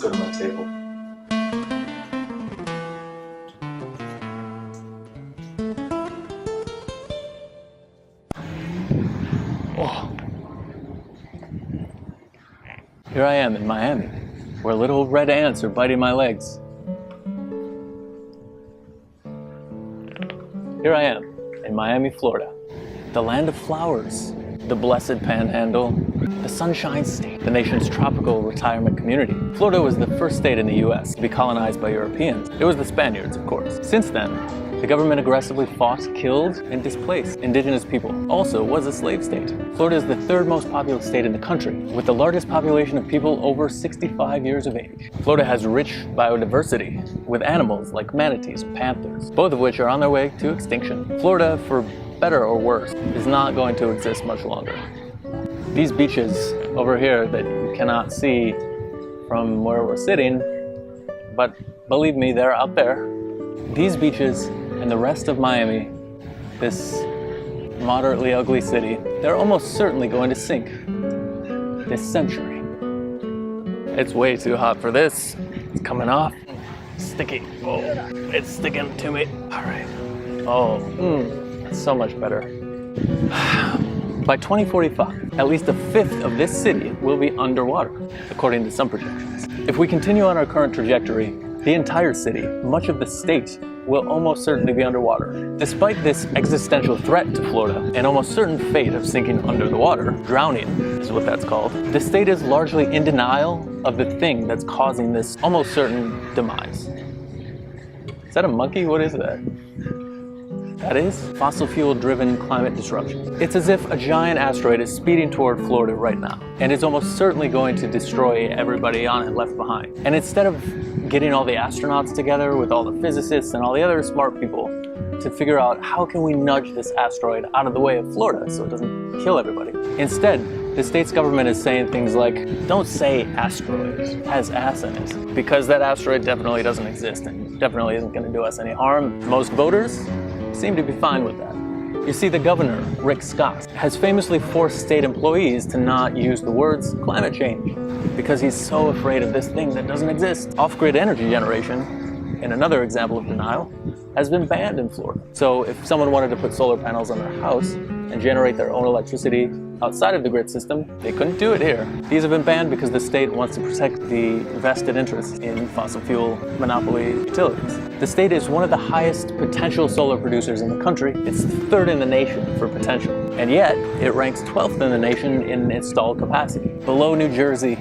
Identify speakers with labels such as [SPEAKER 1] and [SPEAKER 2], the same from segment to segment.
[SPEAKER 1] go to my table. Oh. Here I am in Miami, where little red ants are biting my legs. Here I am in Miami, Florida, the land of flowers, the blessed panhandle, the Sunshine State, the nation's tropical retirement community. Florida was the first state in the US to be colonized by Europeans. It was the Spaniards, of course. Since then, the government aggressively fought, killed, and displaced indigenous people. Also was a slave state. Florida is the third most populous state in the country, with the largest population of people over 65 years of age. Florida has rich biodiversity, with animals like manatees and panthers, both of which are on their way to extinction. Florida, for better or worse, is not going to exist much longer. These beaches over here that you cannot see from where we're sitting, but believe me, they're out there. These beaches and the rest of Miami, this moderately ugly city, they're almost certainly going to sink this century. It's way too hot for this. It's coming off. Sticky. Oh, it's sticking to me. All right. Oh, so much better. By 2045, at least a fifth of this city will be underwater, according to some projections. If we continue on our current trajectory, the entire city, much of the state, will almost certainly be underwater. Despite this existential threat to Florida, and almost certain fate of sinking under the water, drowning is what that's called, the state is largely in denial of the thing that's causing this almost certain demise. Is that a monkey? What is that? That is fossil fuel-driven climate disruption. It's as if a giant asteroid is speeding toward Florida right now, and is almost certainly going to destroy everybody on it left behind. And instead of getting all the astronauts together with all the physicists and all the other smart people to figure out how can we nudge this asteroid out of the way of Florida so it doesn't kill everybody, instead, the state's government is saying things like, don't say asteroid, it has ass in it, because that asteroid definitely doesn't exist and definitely isn't going to do us any harm. Most voters seem to be fine with that. You see, the governor, Rick Scott, has famously forced state employees to not use the words climate change because he's so afraid of this thing that doesn't exist. Off-grid energy generation, in another example of denial, has been banned in Florida. So if someone wanted to put solar panels on their house and generate their own electricity outside of the grid system, they couldn't do it here. These have been banned because the state wants to protect the vested interests in fossil fuel monopoly utilities. The state is one of the highest potential solar producers in the country. It's third in the nation for potential. And yet, it ranks 12th in the nation in installed capacity. Below New Jersey.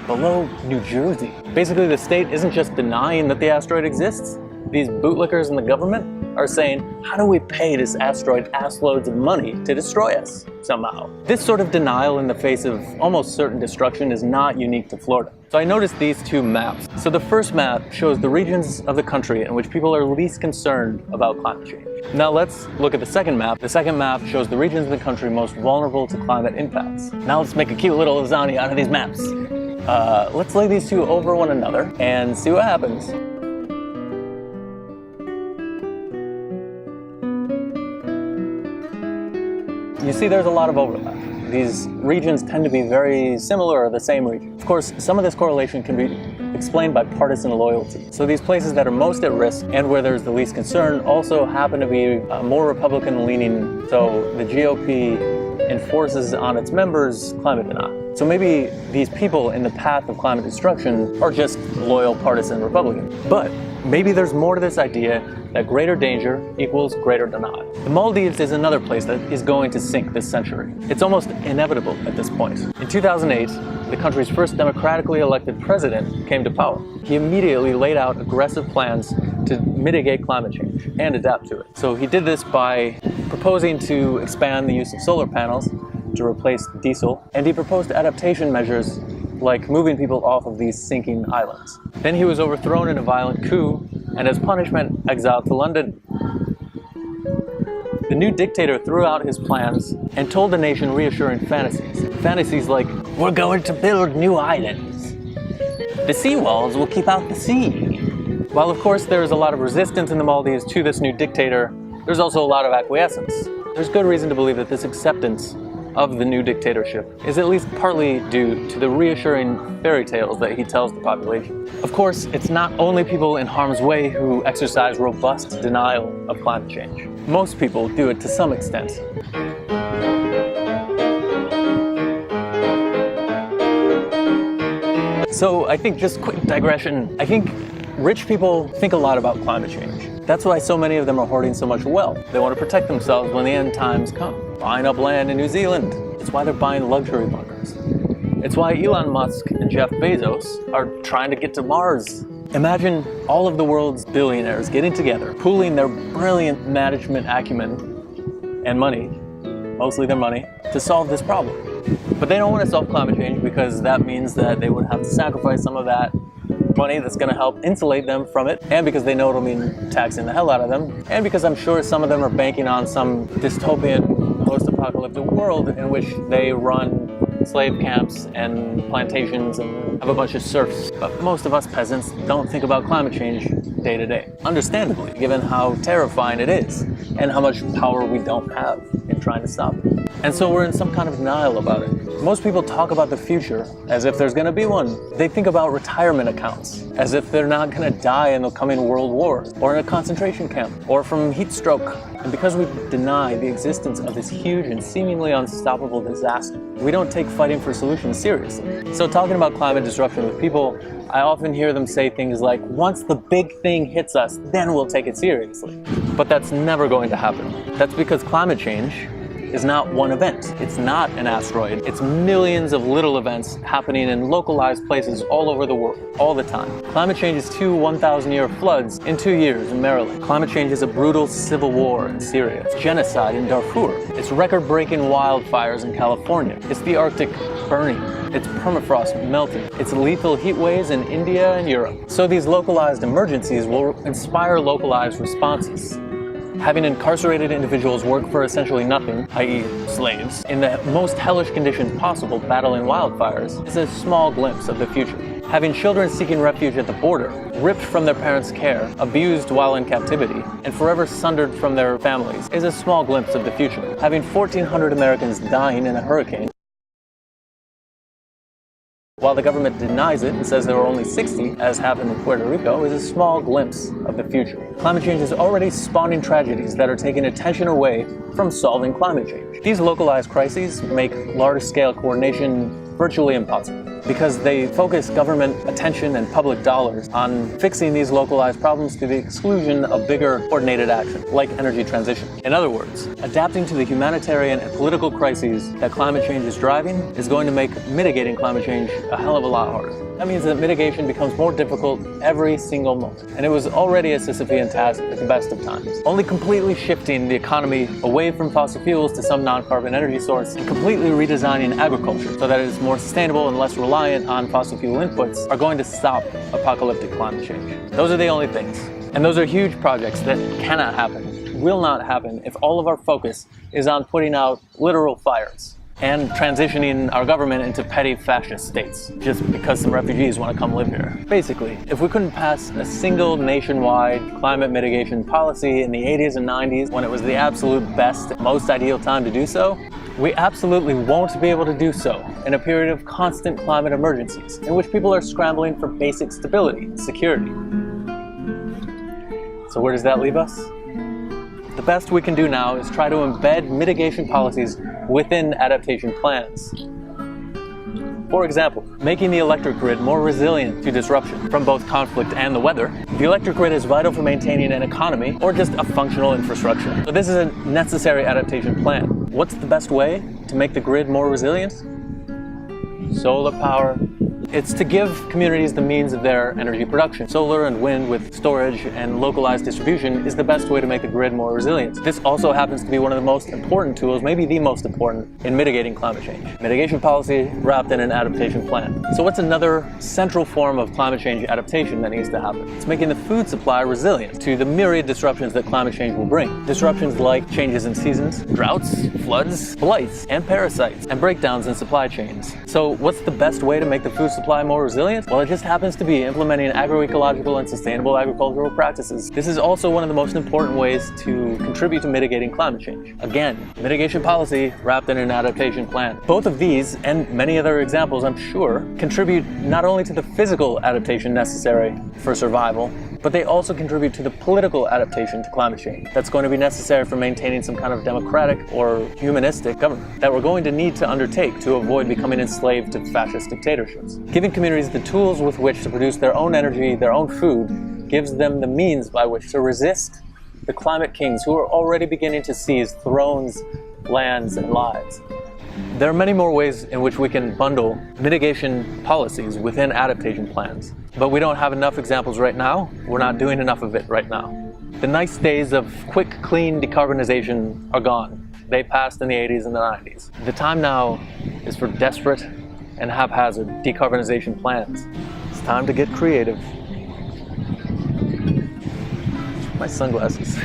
[SPEAKER 1] Below New Jersey. Basically, the state isn't just denying that the asteroid exists. These bootlickers in the government are saying, how do we pay this asteroid assloads of money to destroy us somehow? This sort of denial in the face of almost certain destruction is not unique to Florida. So I noticed these two maps. So the first map shows the regions of the country in which people are least concerned about climate change. Now let's look at the second map. The second map shows the regions of the country most vulnerable to climate impacts. Now let's make a cute little lasagna out of these maps. Let's lay these two over one another and see what happens. You see there's a lot of overlap. These regions tend to be very similar or the same region. Of course, some of this correlation can be explained by partisan loyalty. So these places that are most at risk and where there's the least concern also happen to be more Republican leaning, so the GOP enforces on its members climate denial. So maybe these people in the path of climate destruction are just loyal partisan Republicans. But maybe there's more to this idea that greater danger equals greater denial. The Maldives is another place that is going to sink this century. It's almost inevitable at this point. In 2008, the country's first democratically elected president came to power. He immediately laid out aggressive plans to mitigate climate change and adapt to it. So he did this by proposing to expand the use of solar panels to replace diesel, and he proposed adaptation measures like moving people off of these sinking islands. Then he was overthrown in a violent coup, and as punishment, exiled to London. The new dictator threw out his plans and told the nation reassuring fantasies. Fantasies like, we're going to build new islands. The seawalls will keep out the sea. While of course there is a lot of resistance in the Maldives to this new dictator, there's also a lot of acquiescence. There's good reason to believe that this acceptance of the new dictatorship is at least partly due to the reassuring fairy tales that he tells the population. Of course, it's not only people in harm's way who exercise robust denial of climate change. Most people do it to some extent. So I think, just quick digression, I think rich people think a lot about climate change. That's why so many of them are hoarding so much wealth. They want to protect themselves when the end times come. Buying up land in New Zealand. It's why they're buying luxury bunkers. It's why Elon Musk and Jeff Bezos are trying to get to Mars. Imagine all of the world's billionaires getting together, pooling their brilliant management acumen and money, mostly their money, to solve this problem. But they don't want to solve climate change because that means that they would have to sacrifice some of that money that's going to help insulate them from it, and because they know it'll mean taxing the hell out of them, and because I'm sure some of them are banking on some dystopian post-apocalyptic world in which they run slave camps and plantations and have a bunch of serfs. But most of us peasants don't think about climate change day to day, understandably, given how terrifying it is and how much power we don't have in trying to stop it. And so we're in some kind of denial about it. Most people talk about the future as if there's going to be one. They think about retirement accounts as if they're not going to die in the coming world wars, or in a concentration camp, or from heat stroke. And because we deny the existence of this huge and seemingly unstoppable disaster, we don't take fighting for solutions seriously. So talking about climate disruption with people, I often hear them say things like, once the big thing hits us, then we'll take it seriously. But that's never going to happen. That's because climate change is not one event. It's not an asteroid. It's millions of little events happening in localized places all over the world, all the time. Climate change is 2 1,000-year floods in 2 years in Maryland. Climate change is a brutal civil war in Syria. It's genocide in Darfur. It's record-breaking wildfires in California. It's the Arctic burning. It's permafrost melting. It's lethal heat waves in India and Europe. So these localized emergencies will inspire localized responses. Having incarcerated individuals work for essentially nothing, i.e. slaves, in the most hellish conditions possible battling wildfires is a small glimpse of the future. Having children seeking refuge at the border, ripped from their parents' care, abused while in captivity, and forever sundered from their families is a small glimpse of the future. Having 1,400 Americans dying in a hurricane, while the government denies it and says there were only 60, as happened in Puerto Rico, is a small glimpse of the future. Climate change is already spawning tragedies that are taking attention away from solving climate change. These localized crises make large-scale coordination virtually impossible because they focus government attention and public dollars on fixing these localized problems to the exclusion of bigger coordinated action, like energy transition. In other words, adapting to the humanitarian and political crises that climate change is driving is going to make mitigating climate change a hell of a lot harder. That means that mitigation becomes more difficult every single moment. And it was already a Sisyphean task at the best of times. Only completely shifting the economy away from fossil fuels to some non-carbon energy source and completely redesigning agriculture so that it is more sustainable and less reliant on fossil fuel inputs are going to stop apocalyptic climate change. Those are the only things. And those are huge projects that cannot happen, will not happen, if all of our focus is on putting out literal fires and transitioning our government into petty fascist states just because some refugees want to come live here. Basically, if we couldn't pass a single nationwide climate mitigation policy in the 80s and 90s when it was the absolute best and most ideal time to do so, we absolutely won't be able to do so in a period of constant climate emergencies in which people are scrambling for basic stability and security. So where does that leave us? The best we can do now is try to embed mitigation policies within adaptation plans. For example, making the electric grid more resilient to disruption from both conflict and the weather. The electric grid is vital for maintaining an economy or just a functional infrastructure. So this is a necessary adaptation plan. What's the best way to make the grid more resilient? Solar power. It's to give communities the means of their energy production. Solar and wind with storage and localized distribution is the best way to make the grid more resilient. This also happens to be one of the most important tools, maybe the most important, in mitigating climate change. Mitigation policy wrapped in an adaptation plan. So what's another central form of climate change adaptation that needs to happen? It's making the food supply resilient to the myriad disruptions that climate change will bring. Disruptions like changes in seasons, droughts, floods, blights, and parasites, and breakdowns in supply chains. So what's the best way to make the food supply more resilient? Well, it just happens to be implementing agroecological and sustainable agricultural practices. This is also one of the most important ways to contribute to mitigating climate change. Again, mitigation policy wrapped in an adaptation plan. Both of these, and many other examples I'm sure, contribute not only to the physical adaptation necessary for survival, but they also contribute to the political adaptation to climate change that's going to be necessary for maintaining some kind of democratic or humanistic government that we're going to need to undertake to avoid becoming enslaved to fascist dictatorships. Giving communities the tools with which to produce their own energy, their own food, gives them the means by which to resist the climate kings who are already beginning to seize thrones, lands, and lives. There are many more ways in which we can bundle mitigation policies within adaptation plans, but we don't have enough examples right now. We're not doing enough of it right now. The nice days of quick, clean decarbonization are gone. They passed in the 80s and the 90s. The time now is for desperate and haphazard decarbonization plans. It's time to get creative. My sunglasses.